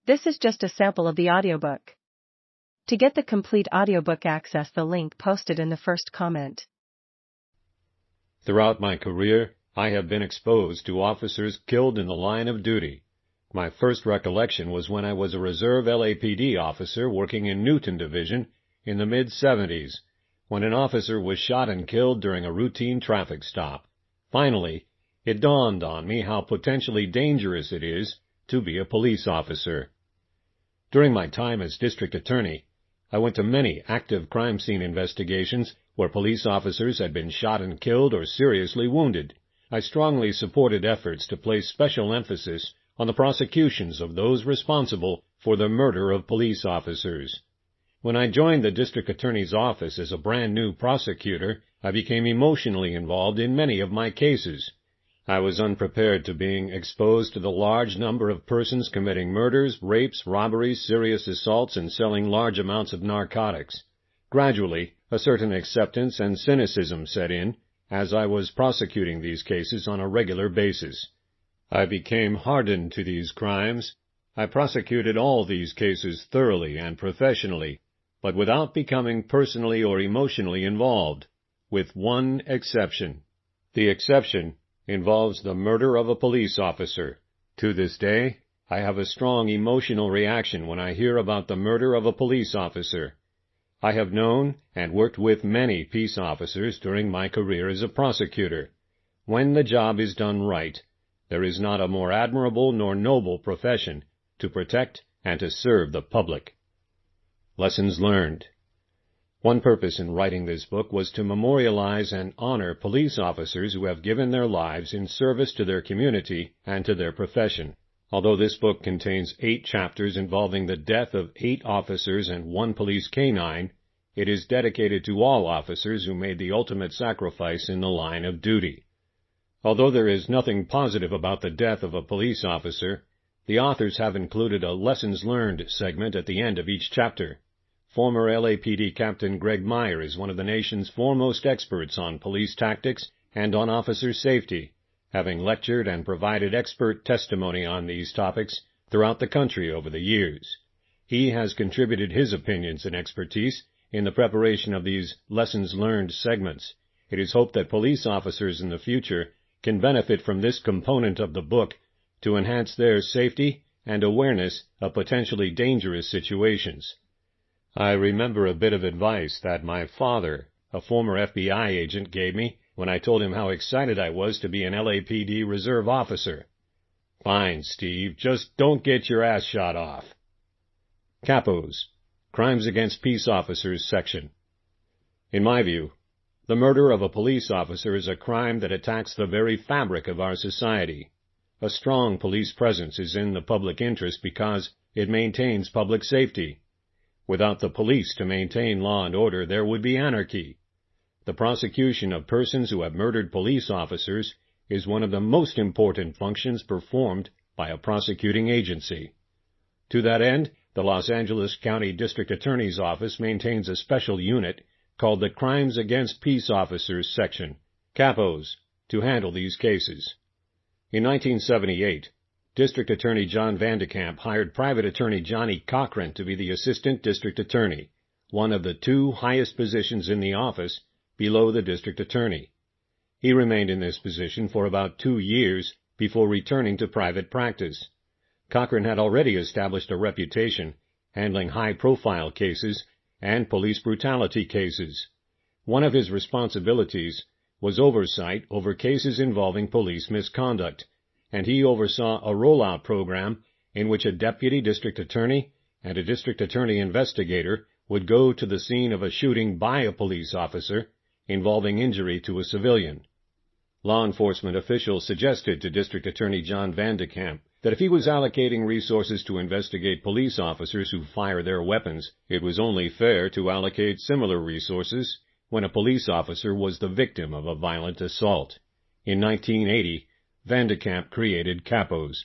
This is just a sample of the audiobook. To get the complete audiobook, access the link posted in the first comment. Throughout my career, I have been exposed to officers killed in the line of duty. My first recollection was when I was a reserve LAPD officer working in Newton Division in the mid-70s, when an officer was shot and killed during a routine traffic stop. Finally, it dawned on me how potentially dangerous it is to be a police officer. During my time as district attorney, I went to many active crime scene investigations where police officers had been shot and killed or seriously wounded. I strongly supported efforts to place special emphasis on the prosecutions of those responsible for the murder of police officers. When I joined the district attorney's office as a brand new prosecutor, I became emotionally involved in many of my cases. I was unprepared to being exposed to the large number of persons committing murders, rapes, robberies, serious assaults, and selling large amounts of narcotics. Gradually, a certain acceptance and cynicism set in as I was prosecuting these cases on a regular basis. I became hardened to these crimes. I prosecuted all these cases thoroughly and professionally, but without becoming personally or emotionally involved, with one exception. The exception involves the murder of a police officer. To this day, I have a strong emotional reaction when I hear about the murder of a police officer. I have known and worked with many peace officers during my career as a prosecutor. When the job is done right, there is not a more admirable nor noble profession to protect and to serve the public. Lessons learned. One purpose in writing this book was to memorialize and honor police officers who have given their lives in service to their community and to their profession. Although this book contains 8 chapters involving the death of 8 officers and 1 police canine, it is dedicated to all officers who made the ultimate sacrifice in the line of duty. Although there is nothing positive about the death of a police officer, the authors have included a lessons learned segment at the end of each chapter. Former LAPD Captain Greg Meyer is one of the nation's foremost experts on police tactics and on officer safety, having lectured and provided expert testimony on these topics throughout the country over the years. He has contributed his opinions and expertise in the preparation of these lessons learned segments. It is hoped that police officers in the future can benefit from this component of the book to enhance their safety and awareness of potentially dangerous situations. I remember a bit of advice that my father, a former FBI agent, gave me when I told him how excited I was to be an LAPD reserve officer. "Fine, Steve, just don't get your ass shot off." Capos, Crimes Against Peace Officers section. In my view, the murder of a police officer is a crime that attacks the very fabric of our society. A strong police presence is in the public interest because it maintains public safety. Without the police to maintain law and order, there would be anarchy. The prosecution of persons who have murdered police officers is one of the most important functions performed by a prosecuting agency. To that end, the Los Angeles County District Attorney's Office maintains a special unit called the Crimes Against Peace Officers section, Capos, to handle these cases. In 1978, District Attorney John Vandekamp hired private attorney Johnny Cochran to be the Assistant District Attorney, one of the 2 highest positions in the office below the District Attorney. He remained in this position for about 2 years before returning to private practice. Cochran had already established a reputation handling high-profile cases and police brutality cases. One of his responsibilities was oversight over cases involving police misconduct, and he oversaw a rollout program in which a deputy district attorney and a district attorney investigator would go to the scene of a shooting by a police officer involving injury to a civilian. Law enforcement officials suggested to District Attorney John Vandekamp that if he was allocating resources to investigate police officers who fire their weapons, it was only fair to allocate similar resources when a police officer was the victim of a violent assault. In 1980, Vandekamp created Capos,